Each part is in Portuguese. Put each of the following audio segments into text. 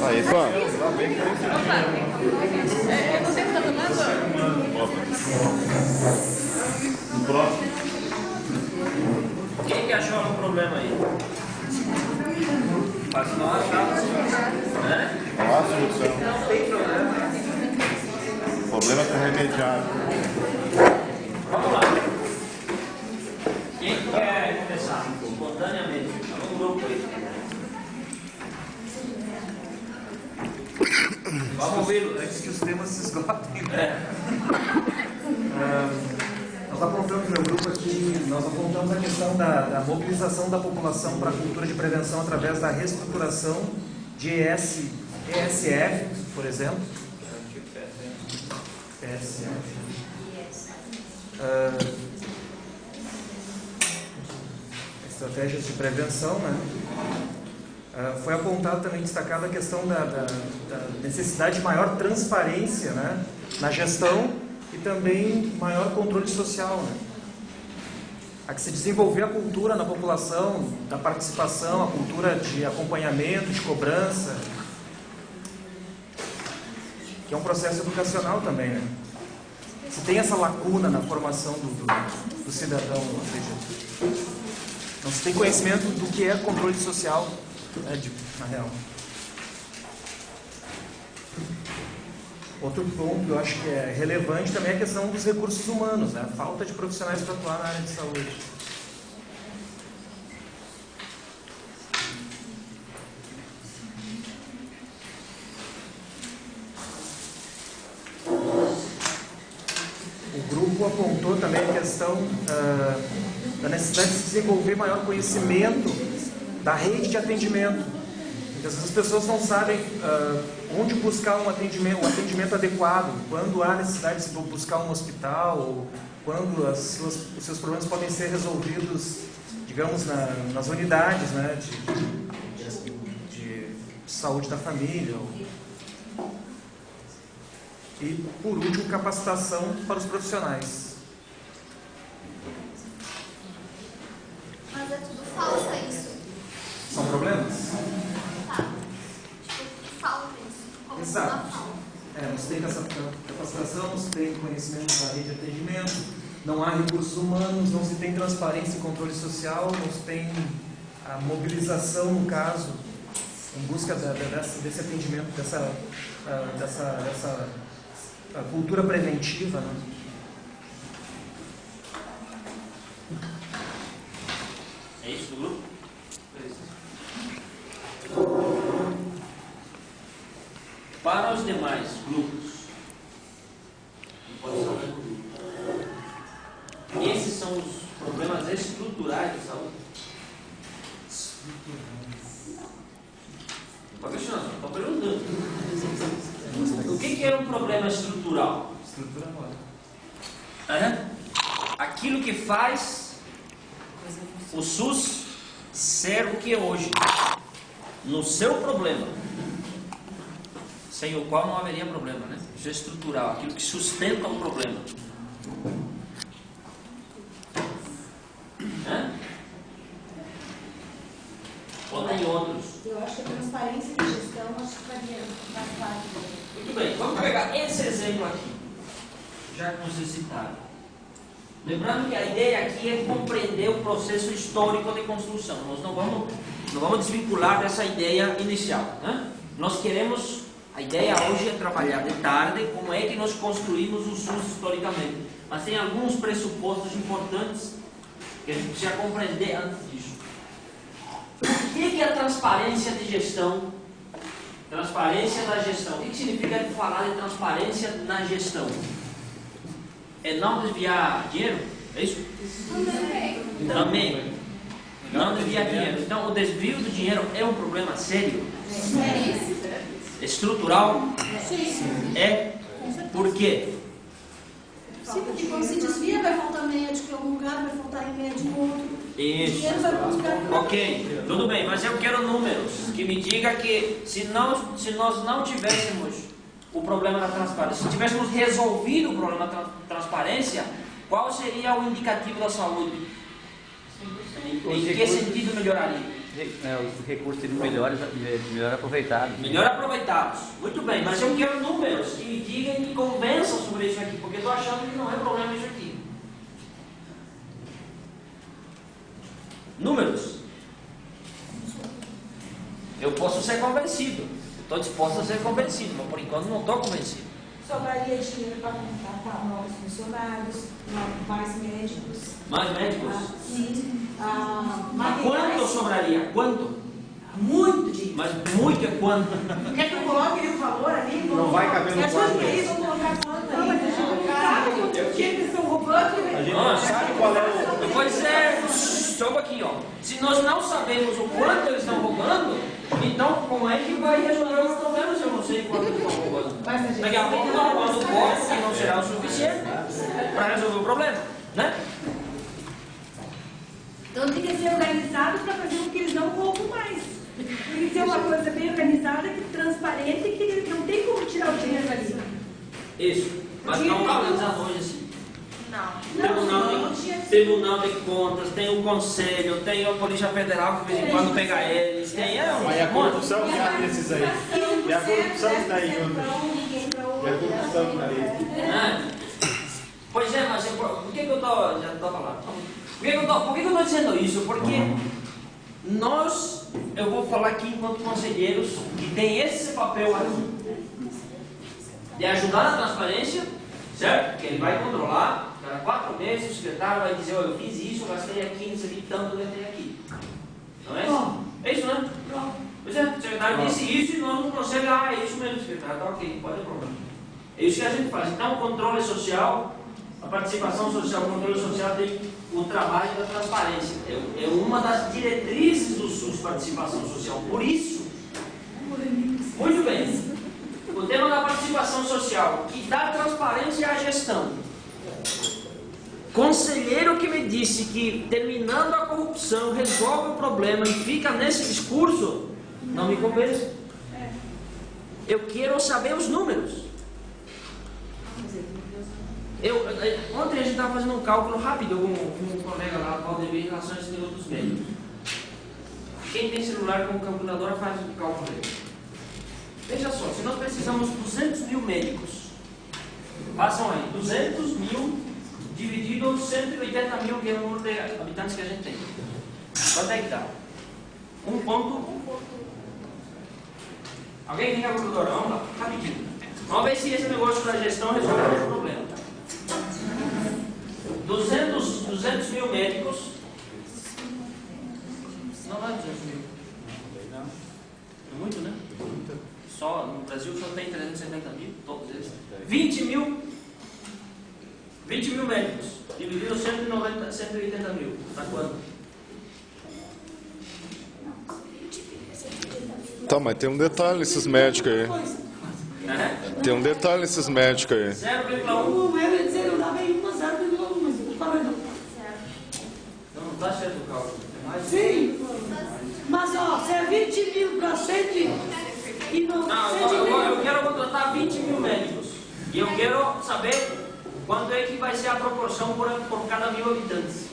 Aí, Fã. Você que está tomando? No próximo. Quem que achou algum problema aí? Mas não achava. Né? Olha a solução. Não tem problema. O problema está remediado. Vamos lá. Quem quer começar? Espontaneamente. Vamos no grupo aí. Vamos ouvi-lo. Antes que os temas se esgotem. É. Nós apontamos no grupo aqui, nós apontamos a questão da mobilização da população para a cultura de prevenção através da reestruturação de ESF, por exemplo. Estratégias de prevenção, né? Foi apontado também, destacada a questão da necessidade de maior transparência, né, na gestão e também maior controle social, né? Há que se desenvolver a cultura na população, da participação, a cultura de acompanhamento, de cobrança, que é um processo educacional também, né? Se tem essa lacuna na formação do cidadão, ou seja, não se tem conhecimento do que é controle social, né, na real. Outro ponto que eu acho que é relevante também é a questão dos recursos humanos, né? A falta de profissionais para atuar na área de saúde. O grupo apontou também a questão da necessidade de se desenvolver maior conhecimento da rede de atendimento. Porque às vezes as pessoas não sabem onde buscar um atendimento adequado, quando há necessidade de buscar um hospital, ou quando os seus problemas podem ser resolvidos, digamos, nas unidades, né, de saúde da família. E, por último, capacitação para os profissionais. Mas é tudo falso isso. São problemas? Tá. Tipo, falta isso. Como Exato. falta. Não se tem capacitação, não se tem conhecimento da rede de atendimento, não há recursos humanos, não se tem transparência e controle social, não se tem a mobilização, no caso, em busca desse atendimento, dessa cultura preventiva, né? É isso do grupo? Para os demais grupos, pode ser grupo, esses são os problemas estruturais da saúde. Não está questionando, estou perguntando. O que é um problema estrutural? Estrutura Aquilo que faz o SUS ser o que é hoje, no seu problema, sem o qual não haveria problema, né? Isso é estrutural, aquilo que sustenta o problema. Ou tem outros? Eu acho que a transparência de gestão acho que faz parte. Muito bem, vamos pegar esse exemplo aqui, já que vocês citaram. Lembrando que a ideia aqui é compreender o processo histórico de construção. Nós não vamos desvincular dessa ideia inicial, né? Nós queremos, a ideia hoje é trabalhar de tarde como é que nós construímos o SUS historicamente. Mas tem alguns pressupostos importantes que a gente precisa compreender antes disso. O que é a transparência de gestão? Transparência da gestão. O que significa falar de transparência na gestão? É não desviar dinheiro? É isso? Também. Não desviar dinheiro. Então, o desvio do dinheiro é um problema sério? Estrutural? Sim. É? Por quê? Sim, porque quando se desvia vai faltar médico em algum lugar, vai faltar remédio em outro. Isso. Dinheiro vai para buscar. Ok, tudo bem, mas eu quero números que me digam que se nós não tivéssemos o problema da transparência, se tivéssemos resolvido o problema da transparência, qual seria o indicativo da saúde? Em que sentido melhoraria? os recursos seriam melhor aproveitados. Melhor aproveitados. Muito bem, mas eu quero números que me digam e me convençam sobre isso aqui, porque eu estou achando que não é problema isso aqui. Números. Eu posso ser convencido. Estou disposto a ser convencido, mas por enquanto não estou convencido. Sobraria dinheiro para contratar novos funcionários, mais médicos. Mais médicos? Sim. Mas quanto sobraria? Quanto? Muito dinheiro. Mas muito é quanto? Quer que eu coloque o valor ali? Não vai caber no quarto. Vou colocar quanto ali? Sabe quanto dinheiro eles estão roubando? Sabe qual é o... Pois é, só um pouquinho, ó. Se nós não sabemos o quanto eles estão roubando, então como é que vai resolver os problemas se eu não sei quanto eles estão roubando? Daqui a pouco estão roubando pouco, que não será o suficiente para resolver o problema, né? Então tem que ser organizado para fazer com que eles não roubem mais. Tem que ser uma coisa bem organizada, transparente, que não tem como tirar o dinheiro ali. Isso, mas não está organizado hoje assim. Não. Tribunal de Contas, tem o Conselho, tem a Polícia Federal que de vez em quando pega eles, tem Mas a corrupção que há nesses aí. E a corrupção que está aí. E a corrupção que está aí. Pois é, mas por que eu estou já estou falando? Por que eu estou dizendo isso? Porque eu vou falar aqui enquanto conselheiros que tem esse papel aqui de ajudar na transparência, certo? Que ele vai controlar. Cada 4 meses o secretário vai dizer, olha, eu fiz isso, eu gastei aqui, isso aqui, tanto eu gastei aqui. Não é isso? É isso, né? Pois é, o secretário disse isso e nós no conselho, é isso mesmo, secretário, tá ok, pode ter problema. É isso que a gente faz. Então, o controle social, a participação social, o controle social tem o trabalho da transparência. É uma das diretrizes do SUS, participação social. Por isso, muito bem, o tema da participação social, que dá transparência à gestão. Conselheiro que me disse que terminando a corrupção resolve o problema e fica nesse discurso, não me convence. Eu quero saber os números. Ontem a gente estava fazendo um cálculo rápido com um colega lá, Valdemir, em relação a esse negócio dos médicos. Quem tem celular com calculadora faz o cálculo aí. Veja só, se nós precisamos de 200 mil médicos, passam aí, 200 mil dividido 180 mil, que é o número de habitantes que a gente tem. Quanto é que dá? 1 ponto. Alguém tem calculadora? Vamos lá, rapidinho. Vamos ver se esse negócio da gestão resolve o problema. 200 mil médicos. Não dá 200 mil. É muito, né? Só no Brasil só tem 370 mil, todos eles. 20 mil médicos, dividido 180 mil. Dá quanto? Tá, mas tem um detalhe nesses médicos aí. Tem um detalhe nesses médicos aí. 0,1. Eu ia dizer, eu dava em 1, 0,1, mas não estava não. Não está certo o cálculo. Sim, mas ó, se é 20 mil para 100 e não... Não, eu quero contratar 20 mil médicos. E eu quero saber quanto é que vai ser a proporção por cada 1000 habitantes.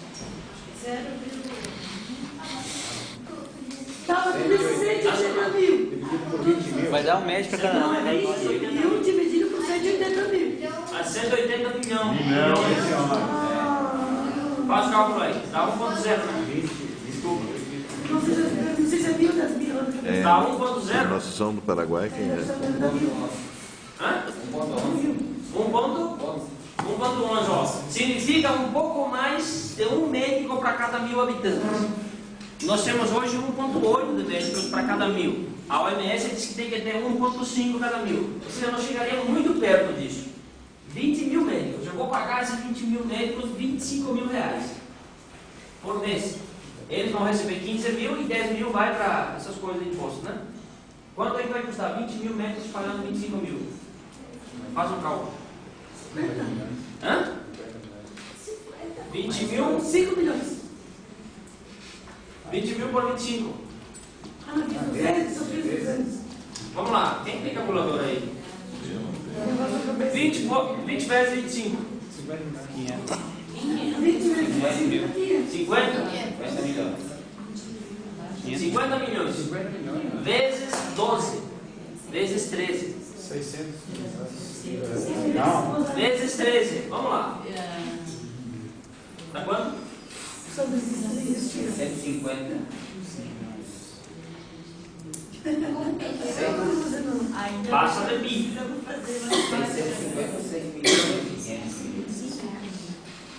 0,1. Estava com 180 mil. Vai dar um médico para cada Não, um. é 20 mil dividido por 180 mil. A 180 milhões. Faz o cálculo aí. Dá 1,0. Desculpa. Não sei se é mil, 10 mil. Dá 1,0. Nossa são do Paraguai, quem é? Hã? 1,11, ó. Significa um pouco mais de um médico para cada 1000 habitantes. Nós temos hoje 1,8 de médicos para cada 1000. A OMS diz que tem que ter 1,5 cada 1000. Ou seja, nós chegaríamos muito perto disso. 20 mil médicos. Eu vou pagar esses 20 mil médicos 25 mil reais por mês. Eles vão receber 15 mil e 10 mil vai para essas coisas de imposto, né? Quanto é que vai custar 20 mil médicos pagando 25 mil? Faz um cálculo. Hã? 20 mil? 5 milhões. 20 mil por 25. Vamos lá, quem tem calculadora aí? 20 vezes 25. 50? 50 50 milhões. 50 milhões. Vezes 12. Vezes 13. 600. Não. Vezes 13. Vamos lá. Tá quanto? 150. Passa de bi. 656 milhões.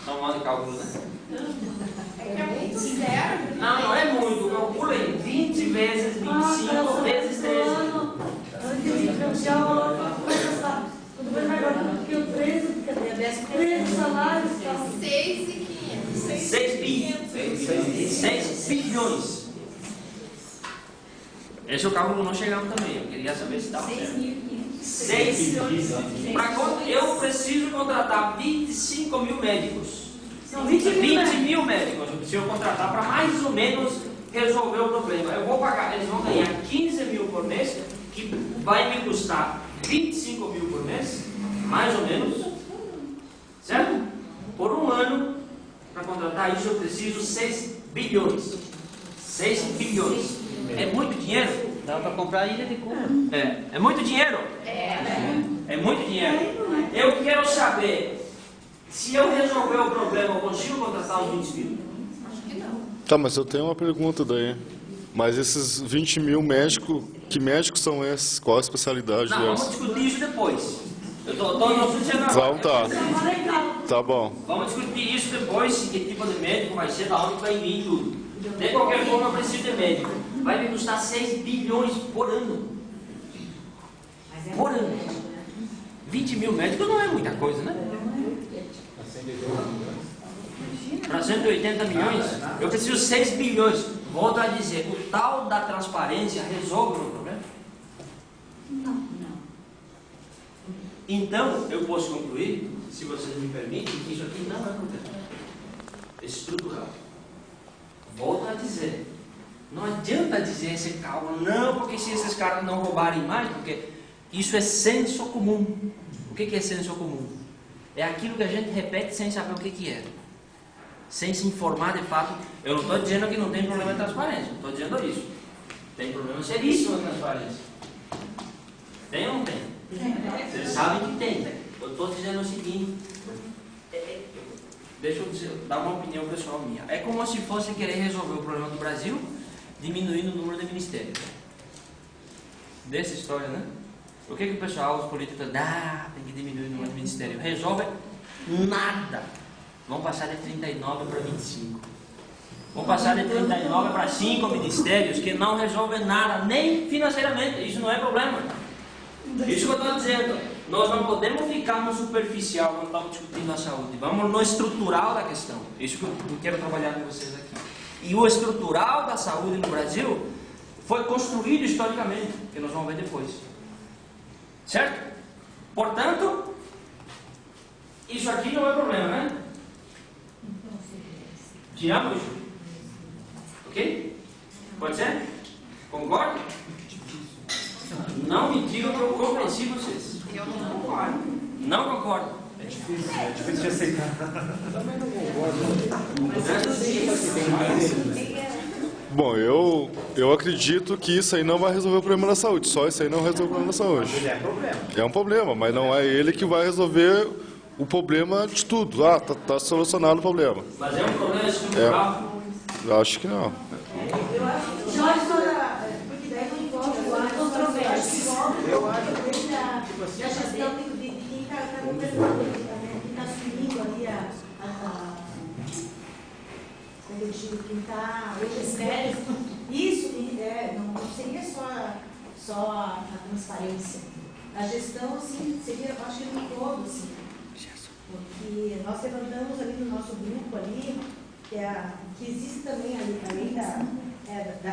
Não manda cálculo, né? É muito zero. Não é muito. Calcula aí. 20 vezes 25 vezes 13. Tudo bem, agora porque o 13 salários. 6.500. 6 bi. 6 bilhões. Esse é o cálculo que nós chegamos também. Eu queria saber se estava certo. 6 bilhões. Eu preciso contratar 25 mil médicos. São 20 mil médicos. Eu preciso contratar para mais ou menos resolver o problema. Eu vou pagar, eles vão ganhar 15 mil por mês, que vai me custar 25 mil por mês, mais ou menos. Certo? Por um ano, para contratar isso, eu preciso 6 bilhões. 6 bilhões. É muito dinheiro? Dá para comprar a ilha de Cuba. É muito dinheiro? É muito dinheiro. Eu quero saber, se eu resolver o problema, eu consigo contratar os 20 mil? Tá, mas eu tenho uma pergunta daí. Mas esses 20 mil médicos, que médicos são esses? Qual a especialidade Não, deles? vamos discutir isso depois. Eu estou dizendo agora. Então tá. Tá bom. Vamos discutir isso depois, que tipo de médico vai ser, da onde vai vir tudo. De qualquer forma, eu preciso de médico. Vai me custar 6 bilhões por ano. Por ano. 20 mil médicos não é muita coisa, né? Para 180 milhões, eu preciso 6 bilhões. Volto a dizer, o tal da transparência resolve o meu problema? Não. Então, eu posso concluir, se vocês me permitem, que isso aqui não é problema. É estrutural. Volto a dizer, não adianta dizer esse cálculo, não, porque se esses caras não roubarem mais, porque isso é senso comum. O que é senso comum? É aquilo que a gente repete sem saber o que é. Sem se informar de fato. Eu não estou dizendo que não tem problema de transparência, não estou dizendo isso. Tem problema seríssimo de transparência. Tem ou não tem? Vocês sabem que tem. Eu estou dizendo o seguinte, deixa eu dar uma opinião pessoal minha. É como se fosse querer resolver o problema do Brasil diminuindo o número de ministérios. Dessa história, né? O que o pessoal, os políticos, tem que diminuir o número de ministérios? Resolve nada. Vão passar de 39 para 25. Vão passar de 39 para 5 ministérios que não resolvem nada, nem financeiramente. Isso não é problema. Isso que eu estou dizendo. Nós não podemos ficar no superficial quando estamos discutindo a saúde. Vamos no estrutural da questão. Isso que eu quero trabalhar com vocês aqui. E o estrutural da saúde no Brasil foi construído historicamente, que nós vamos ver depois. Certo? Portanto, isso aqui não é problema, né? Tiramos isso. Ok? Pode ser? Concorda? Não me digam que eu convenci vocês. Eu não concordo. Não concordo. É difícil de aceitar. Também não Bom, eu acredito que isso aí não vai resolver o problema da saúde. Só isso aí não resolve o problema da saúde. Ele é problema. É um problema, mas não é ele que vai resolver o problema de tudo. Ah, tá solucionado o problema. Mas é um problema estrutural. Eu acho que não. Eu acho que porque daí não envolve controvérsia. Envolve a gestão de quem está governando, quem está assumindo ali quem está o ministério. Isso não seria só a transparência. A gestão, assim, seria, eu acho que no todo, assim. Porque nós levantamos ali no nosso grupo ali, que existe também, além da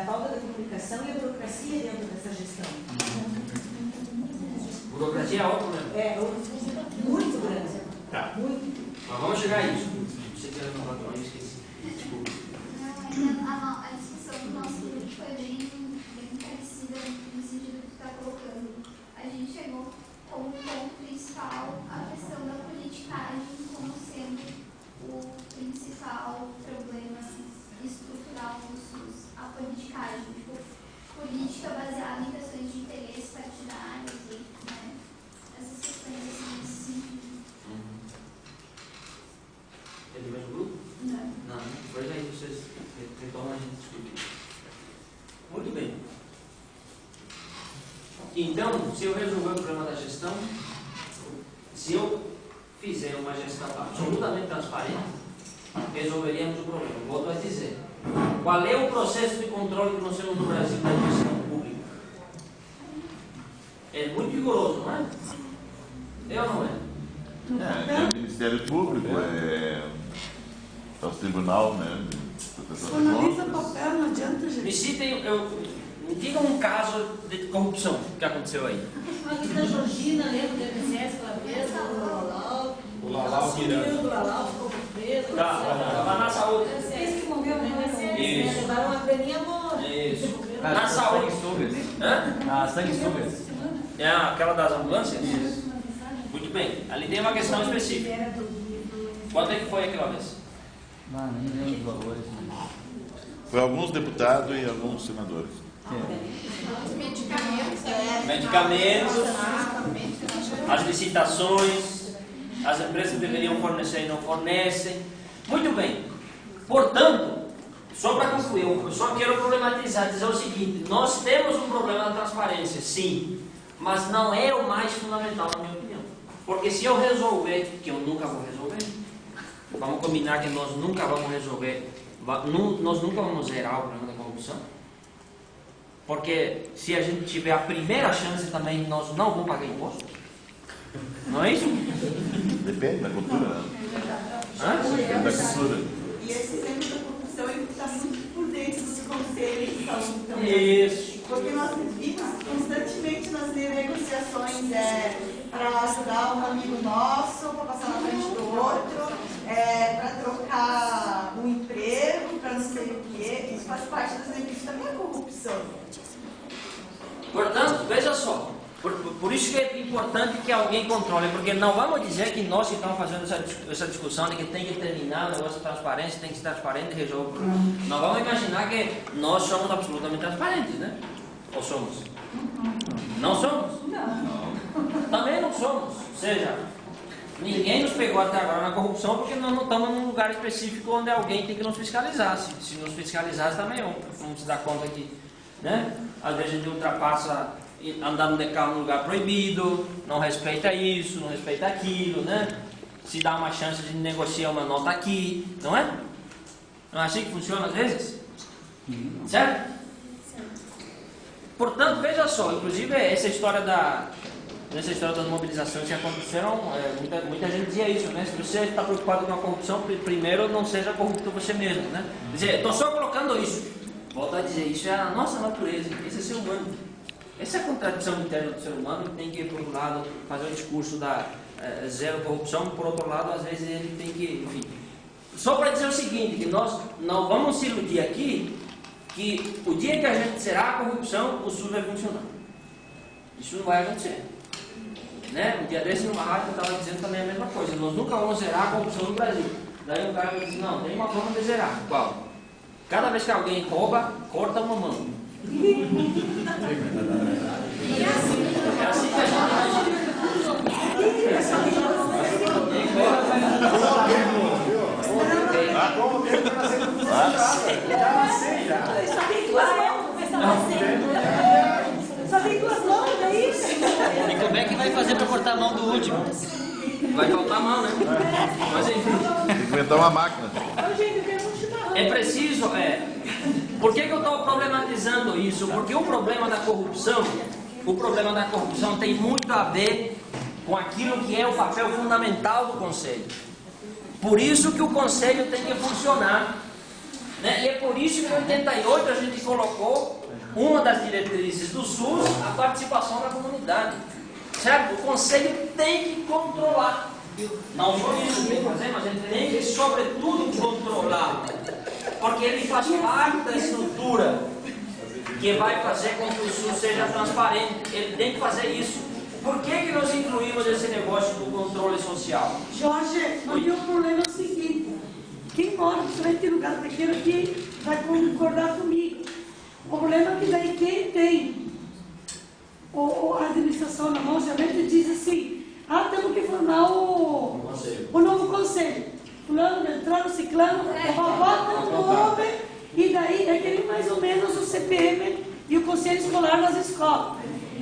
falta da comunicação e a burocracia dentro dessa gestão. Burocracia é outro problema. Muito grande. Tá. Muito. Mas vamos chegar a isso. Você quer levantar para mim? Esqueci. Desculpa. A discussão do nosso grupo foi bem parecida no sentido que tu está colocando. A gente chegou como ponto principal a questão da politicagem como sendo o principal problema estrutural do SUS. A politicagem, tipo, baseado em questões de interesse partidários e, né, essas questões assim, nesse sentido. É do mesmo grupo? Não. Não, pois aí vocês retomam a gente discutir. Muito bem. Então, se eu resolver o problema da gestão, se eu fizer uma gestão absolutamente transparente, resolveríamos o problema. Volto a dizer. Qual é o processo de controle que nós temos no Brasil da gestão pública? É muito rigoroso, não é? É ou não é? É o Ministério Público, é o Tribunal, né? Analisa papel, não adianta, gente. Me citem, me digam um caso de corrupção que aconteceu aí. A da Georgina, lembra do MSS aquela vez, do Lalau? O Lalau Sumiu do Lalau, ficou preso. Tá, na saúde. Esse que morreu no MSS, Isso. levaram uma graninha boa. Isso. Na saúde. Hã? Ah, sanguessugas. É aquela das ambulâncias? Isso. Muito bem. Ali tem uma questão específica. Quanto é que foi aquela vez? Ah, nem lembro os valores. Foi alguns deputados e alguns senadores. Medicamentos. As licitações, as empresas deveriam fornecer e não fornecem. Muito bem. Portanto, só para concluir, eu só quero problematizar, dizer o seguinte: nós temos um problema da transparência, sim, mas não é o mais fundamental, na minha opinião. Porque se eu resolver, que eu nunca vou resolver, vamos combinar que nós nunca vamos resolver, nós nunca vamos zerar o problema da corrupção. Porque se a gente tiver a primeira chance também, nós não vamos pagar imposto. Não é isso? Depende da cultura, né? Depende da cultura. E esse exemplo da corrupção está muito por dentro dos conselhos de saúde também. Isso. Porque nós vivemos constantemente nas negociações para ajudar um amigo nosso, para passar na frente do outro, para trocar um emprego, para não sei o quê. Isso faz parte das negociações, também é corrupção. Portanto, veja só, por isso que é importante que alguém controle, porque não vamos dizer que nós que estamos fazendo essa discussão de que tem que terminar o negócio de transparência, tem que ser transparente e resolver o problema. Não vamos imaginar que nós somos absolutamente transparentes, né? Ou somos? Não somos? Não. Também não somos. Ou seja, ninguém nos pegou até agora na corrupção porque nós não estamos num lugar específico onde alguém tem que nos fiscalizar. Se nos fiscalizasse também, vamos se dar conta que, né? Às vezes a gente ultrapassa andando de carro num lugar proibido, não respeita isso, não respeita aquilo, né? Se dá uma chance de negociar uma nota aqui, não é? Não é assim que funciona às vezes? Certo? Portanto, veja só, inclusive nessa história das mobilizações que aconteceram, muita gente dizia isso, né? Se você está preocupado com a corrupção, primeiro não seja corrupto você mesmo, né? Quer dizer, estou só colocando isso. Volto a dizer, isso é a nossa natureza, esse é ser humano. Essa é a contradição interna do ser humano, que tem que, por um lado, fazer o discurso da zero corrupção, por outro lado, às vezes ele tem que, enfim. Só para dizer o seguinte, que nós não vamos se iludir aqui, que o dia que a gente zerar a corrupção, o SUS vai funcionar. Isso não vai acontecer. Né? Um dia desse, numa rádio, eu estava dizendo também a mesma coisa. Nós nunca vamos zerar a corrupção no Brasil. Daí um cara me disse, não, tem uma forma de zerar. Qual? Cada vez que alguém rouba, corta uma mão. É assim que a Só tem duas mãos, é isso? E como é que vai fazer para cortar a mão do último? Vai faltar a mão, né? Mas enfim. Tem que inventar uma máquina. É preciso, Por que eu estou problematizando isso? Porque o problema da corrupção tem muito a ver com aquilo que é o papel fundamental do Conselho. Por isso que o Conselho tem que funcionar. Né? E é por isso que em 88 a gente colocou uma das diretrizes do SUS, a participação da comunidade. Certo? O Conselho tem que controlar. Não só isso tem que fazer, mas ele tem que, sobretudo, controlar. Porque ele faz parte da estrutura que vai fazer com que o SUS seja transparente. Ele tem que fazer isso. Por que nós incluímos esse negócio do controle social? Jorge, o meu problema é o seguinte: quem mora principalmente em lugar pequeno aqui vai concordar comigo. O problema é que daí quem tem administração na mão, geralmente diz assim, temos que formar o novo conselho. Fulano, Beltrano, Ciclano, vota no nome, e daí é que nem mais ou menos o CPM e o conselho escolar nas escolas.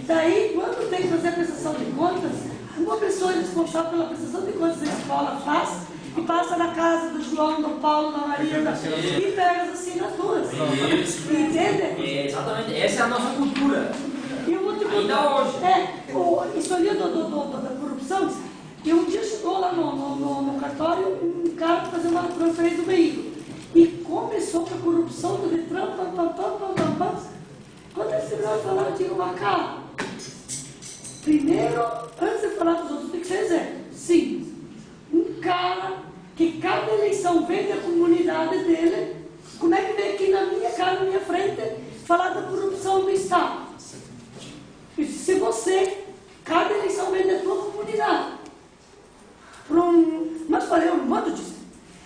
Daí, quando tem que fazer a prestação de contas, uma pessoa responsável pela prestação de contas da escola faz e passa na casa do João, do Paulo, da Maria, e pega as assinaturas. Entende? Exatamente, essa é a nossa cultura. E o outro ainda hoje. Isso ali da corrupção, e um dia chegou lá no cartório um cara para fazer uma transferência do veículo. E começou com a corrupção do Detran, Quando ele terminou de falar, eu tinha uma cara. Primeiro, antes de falar para os outros, tem que ser exemplo. Sim, um cara que cada eleição vem da comunidade dele, como é que vem aqui na minha cara, na minha frente, falar da corrupção do Estado? E se você, cada eleição vem da tua comunidade, mas falei, eu não mando disso,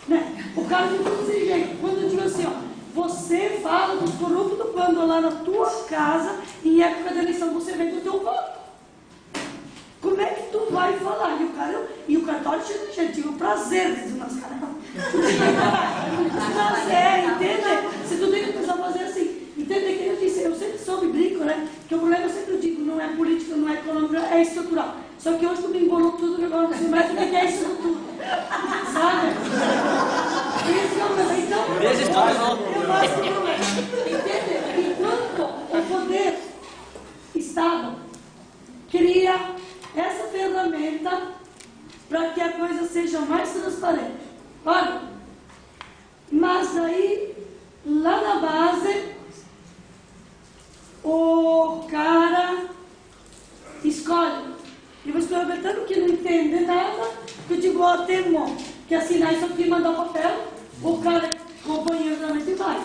né? O cara me diz desse jeito, quando eu digo assim, você fala dos corruptos quando lá na tua casa, em época de eleição, você vem do teu voto. Como é que tu vai falar? E o cartório cheio de gente, tive o prazer de dizer, mas caramba, prazer, entende? Se tu tem que precisar fazer assim, entende que eu disse, eu sempre soube, brinco, né? Que o problema, eu sempre digo, não é política, não é econômica, é estrutural. Só que hoje tu me embolou tudo, agora não sei mais o que é isso tudo. Sabe? Esse é o problema. Então, eu faço o problema. Entende? Enquanto o poder Estado cria essa ferramenta para que a coisa seja mais transparente. Olha, mas daí, lá na base, o cara escolhe. E você está apertando que não entende nada, que eu digo, temo que assinar isso aqui e mandar o papel, o cara companheiro realmente vai.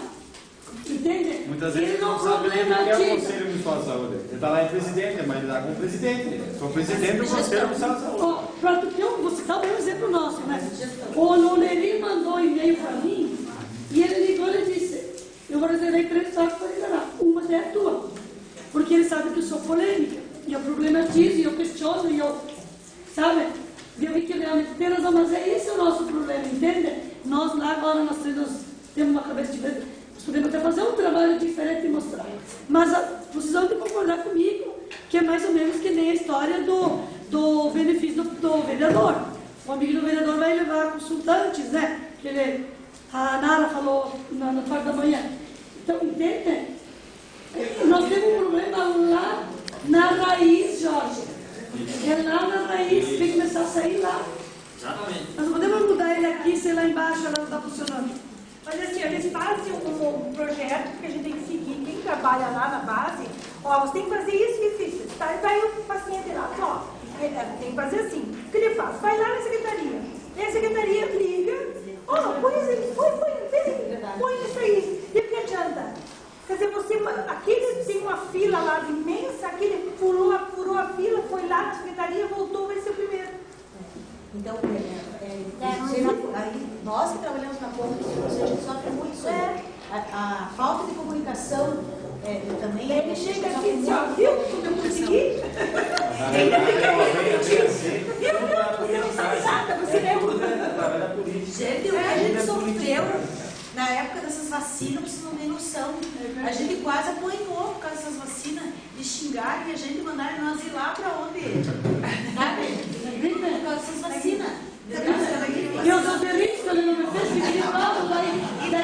Entende? Muitas vezes ele não sabe nem o que é o Conselho Municipal de Saúde. Ele está lá em presidente, mas ele está com o presidente. Sou presidente do Conselho Municipal de Saúde. Você dá um exemplo nosso, né? O Lonerim mandou e-mail para mim e ele ligou e disse, eu vou reservar 3 sacos para liberar. Uma é tua. Porque ele sabe que eu sou polêmica. E eu problematizo, e eu questiono, e eu... Sabe? E eu vi que realmente tem razão, mas esse o nosso problema, entende? Nós lá agora, nós temos uma cabeça diferente. Nós podemos até fazer um trabalho diferente e mostrar. Mas vocês vão ter que concordar comigo que é mais ou menos que nem a história do benefício do vereador. O amigo do vereador vai levar consultantes, né? Que a Nara falou na parte da manhã. Então, entende? Nós temos um problema lá na raiz, Jorge. É lá na raiz, tem que começar a sair lá. Exatamente. Nós não podemos mudar ele aqui, se lá embaixo ela não está funcionando. Mas assim, eles fazem um projeto que a gente tem que seguir. Quem trabalha lá na base, você tem que fazer isso. Tá? Vai o paciente lá, tem que fazer assim. O que ele faz? Vai lá na secretaria. E a secretaria liga, põe isso aí. E o que adianta? Quer dizer, aquele tem uma fila lá imensa, aquele furou a fila, foi lá na secretaria, voltou, vai ser o primeiro. Então, nós que trabalhamos na ponta do serviço, a gente sofre muito isso. A falta de comunicação também. Ele chega aqui e diz, viu como eu consegui? Gente, o que a gente sofreu na época dessas vacinas, vocês não têm noção. A gente quase apanhou por causa dessas vacinas, de xingar e a gente mandar nós ir lá pra onde? Sabe? Por causa dessas vacinas. E eu sou feliz que ele não me fez, que ele falava, daí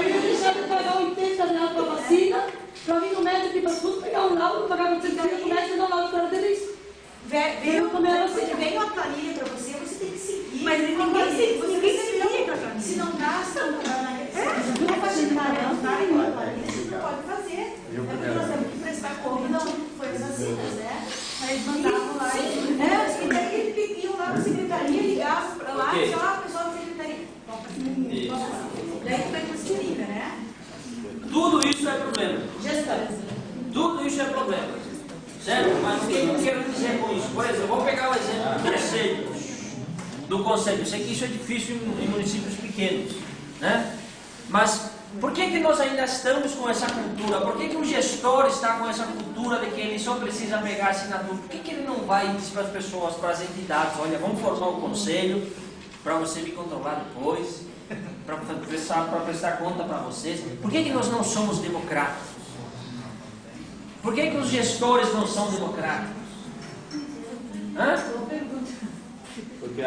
ele deixava de pagar 80 reais para a vacina, para vir no médico para tudo, pegar um laudo, pagar 800 reais para o médico e dar um laudo para feliz. Vem uma planilha para você, você tem que seguir. Mas ninguém se se não gasta não pode não pode fazer. É porque nós temos que prestar conta, não foi as vacinas, né? Eles mandavam lá. E daí eles iam lá para a secretaria, ligavam para lá, e pessoal da secretaria. Daí tu vai para a clínica, né? Tudo isso é problema. Gestão. Tudo isso é problema. Certo? Mas o que eu quero dizer com isso? Por exemplo, vou pegar o exemplo do prefeito do conselho. Eu sei que isso é difícil em municípios pequenos, né? Mas Por que nós ainda estamos com essa cultura? Por que o gestor está com essa cultura de que ele só precisa pegar assinatura? Por que ele não vai dizer para as pessoas, para as entidades, olha, vamos formar um conselho para você me controlar depois, para prestar conta para vocês? Por que nós não somos democráticos? Por que os gestores não são democráticos?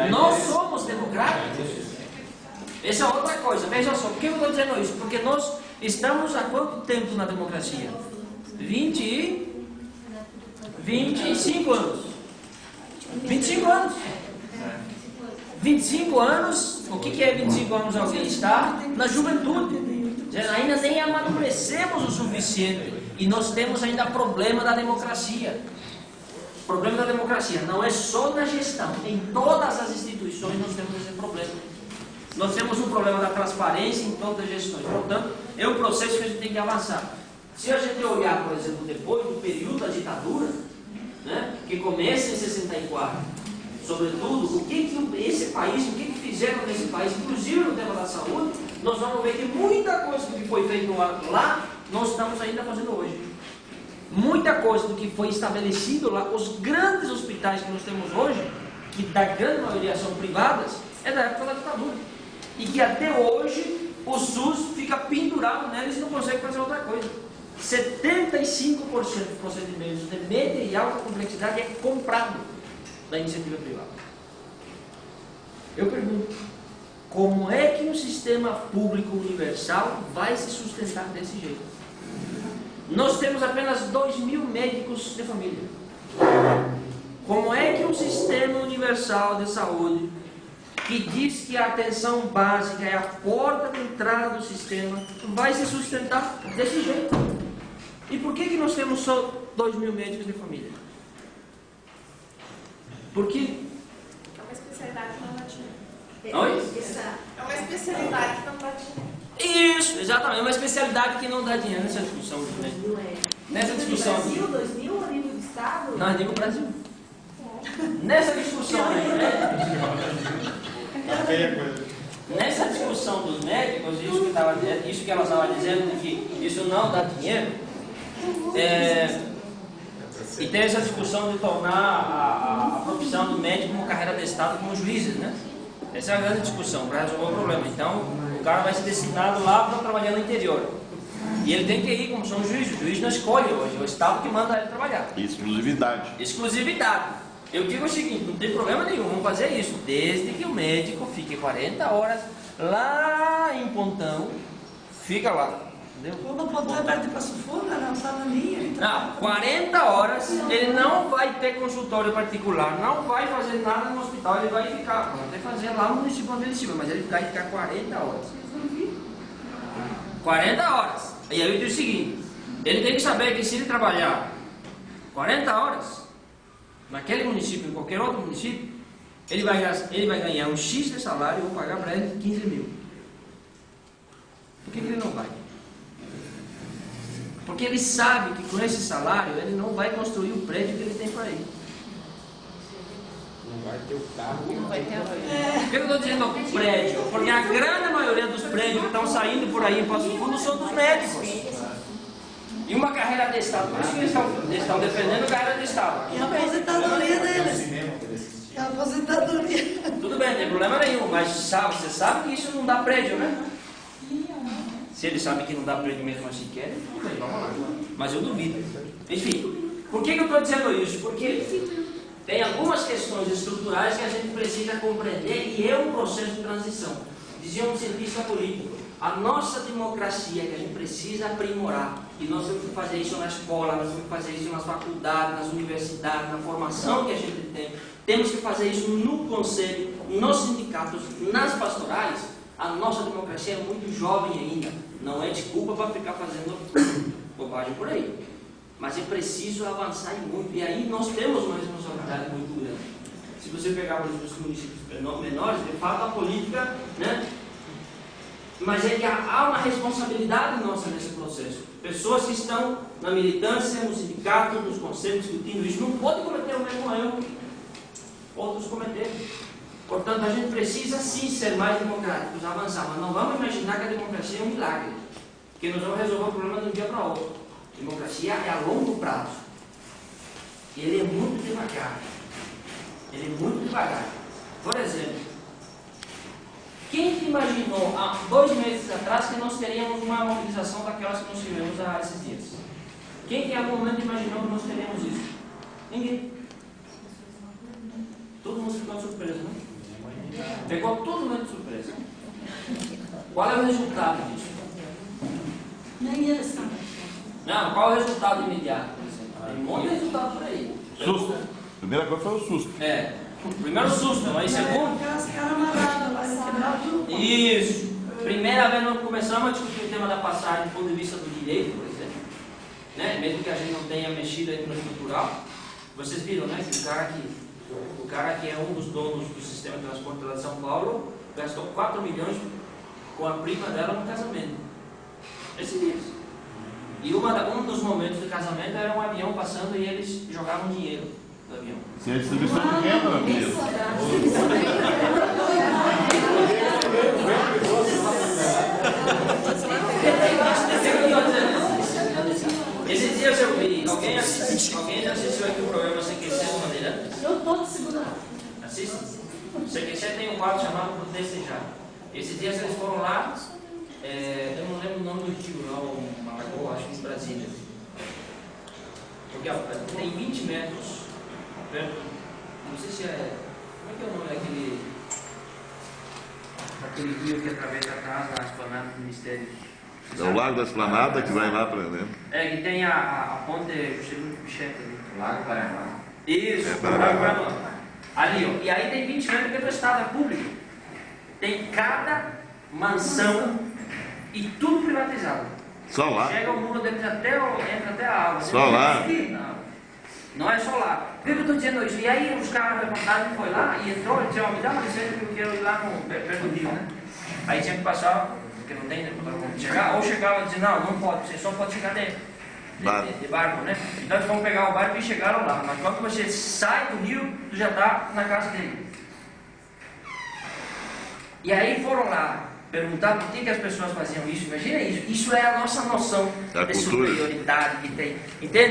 Nós somos democráticos. Essa é outra coisa. Veja só, por que eu estou dizendo isso? Porque nós estamos há quanto tempo na democracia? 25 anos. 25 anos. 25 anos, o que é 25 anos? Alguém está na juventude. Ainda nem amadurecemos o suficiente. E nós temos ainda problema da democracia. O problema da democracia não é só na gestão. Em todas as instituições nós temos esse problema. Nós temos um problema da transparência em todas as gestões. Portanto, é um processo que a gente tem que avançar. Se a gente olhar, por exemplo, depois do período da ditadura, né, que começa em 64, sobretudo, o que esse país, o que fizeram nesse país, inclusive no tema da saúde, nós vamos ver que muita coisa do que foi feito lá, nós estamos ainda fazendo hoje. Muita coisa do que foi estabelecido lá, os grandes hospitais que nós temos hoje, que da grande maioria são privadas, é da época da ditadura. E que até hoje o SUS fica pendurado neles e não consegue fazer outra coisa. 75% dos procedimentos de média e alta complexidade é comprado da iniciativa privada. Eu pergunto, como é que um sistema público universal vai se sustentar desse jeito? Nós temos apenas 2.000 médicos de família. Como é que um sistema universal de saúde, que diz que a atenção básica é a porta de entrada do sistema, vai se sustentar desse jeito? E por que nós temos só 2.000 médicos de família? Porque é uma especialidade que não dá dinheiro. Oi? É uma especialidade que não dá dinheiro. Isso, exatamente, é uma especialidade que não dá dinheiro nessa discussão. Nessa discussão. Brasil, 2000 ou nível do Estado? Não, nível Brasil. Nessa discussão, nessa discussão dos médicos, isso que ela estava dizendo, de que isso não dá dinheiro, e tem essa discussão de tornar a profissão do médico uma carreira de Estado como juízes, né? Essa é a grande discussão para resolver o problema. Então, o cara vai ser destinado lá para trabalhar no interior. E ele tem que ir como são os juízes. O juiz não escolhe hoje, é o Estado que manda ele trabalhar. Exclusividade. Exclusividade. Eu digo o seguinte, não tem problema nenhum, vamos fazer isso, desde que o médico fique 40 horas lá em Pontão, fica lá. Entendeu? Não Pontão é perto de Passo Fundo, não está na linha. Não, 40 horas, ele não vai ter consultório particular, não vai fazer nada no hospital, ele vai ficar, pode fazer lá no município onde ele estiver, mas ele vai ficar 40 horas. 40 horas. E aí eu digo o seguinte, ele tem que saber que se ele trabalhar 40 horas, naquele município, em qualquer outro município, ele vai ganhar um X de salário e eu vou pagar para ele 15 mil. Por que ele não vai? Porque ele sabe que com esse salário ele não vai construir o prédio que ele tem para ir. Não vai ter o carro. Não vai ter a... Por que eu estou dizendo prédio? Porque a grande maioria dos prédios que estão saindo por aí em Passo Fundo são dos médicos. E uma carreira de Estado, por isso que eles estão defendendo a carreira de Estado. E a aposentadoria deles. E a aposentadoria. Tudo bem, não tem problema nenhum, mas você sabe que isso não dá prédio, né? Se eles sabem que não dá prédio mesmo assim querem, tudo bem, vamos lá. Mas eu duvido. Enfim, por que eu estou dizendo isso? Porque tem algumas questões estruturais que a gente precisa compreender e é um processo de transição. Dizia um cientista político, a nossa democracia que a gente precisa aprimorar, e nós temos que fazer isso na escola, nós temos que fazer isso nas faculdades, nas universidades, na formação que a gente tem, temos que fazer isso no conselho, nos sindicatos, nas pastorais. A nossa democracia é muito jovem ainda, não é desculpa para ficar fazendo bobagem por aí, mas é preciso avançar muito, e aí nós temos uma responsabilidade muito grande. Se você pegar, por exemplo, os municípios menores, de fato a política, né? Mas é que há uma responsabilidade nossa nesse processo. Pessoas que estão na militância, no sindicato, nos conselhos, discutindo isso, não podem cometer o mesmo erro que outros cometeram. Portanto, a gente precisa sim ser mais democráticos, avançar, mas não vamos imaginar que a democracia é um milagre. que nós vamos resolver o problema de um dia para o outro. Democracia é a longo prazo. Ele é muito devagar. Ele é muito devagar. Por exemplo, quem imaginou há 2 meses atrás que nós teríamos uma mobilização daquelas que nós tivemos há esses dias? Quem em algum momento imaginou que nós teríamos isso? Ninguém. Todo mundo ficou surpreso, né? Pegou todo mundo de surpresa. Qual é o resultado disso? Nem eles sabem. Não, qual é o resultado imediato, por exemplo? Tem um monte de resultado por aí. Susto. Primeira coisa foi o susto. Primeiro susto, aí segundo. Aquelas caras amarradas lá, quebrar tudo. Isso. Primeira vez nós começamos a discutir o tema da passagem do ponto de vista do direito, por exemplo. Né? Mesmo que a gente não tenha mexido aí no estrutural. Vocês viram, né? Que o cara que é um dos donos do sistema de transporte lá de São Paulo gastou 4 milhões com a prima dela no casamento. Esses dias. E um dos momentos do casamento era um avião passando e eles jogavam dinheiro do avião. Se é distribuição pequena, meu querido. Esses dias eu vi, alguém já assistiu aqui o programa CQC do Bandeirantes? Eu estou de segunda. Assiste? CQC tem um quadro chamado Protestejar. Esses dias eles foram lá, eu não lembro o nome do rio, não, Malagoa, acho que em Brasília. Porque tem 20 metros, não sei se é, como é que é o nome daquele rio que atravessa atrás da esplanada do Ministério? É o Lago da Esplanada que vai lá para dentro. Que tem a ponte Juscelino Kubitschek ali. Lago Paraná. Isso, Lago Paraná. Ali, ó. E aí tem 20 metros que é do Estado, é público. Tem cada mansão e tudo privatizado. Só lá? Chega o muro deles entra até a água. Só lá? Não é só lá. Por que eu estou dizendo isso? E aí os caras da reportagem foi lá e entrou e disse, me dá uma licença que eu quero ir lá perto do rio, né? Aí tinha que passar, porque não tem, né? Chegar, ou chegava e dizer, não pode, você só pode chegar de barco, né? Então eles vão pegar o barco e chegaram lá. Mas quando você sai do rio, tu já está na casa dele. E aí foram lá perguntar por que as pessoas faziam isso. Imagina isso. Isso é a nossa noção de superioridade que tem. Entende?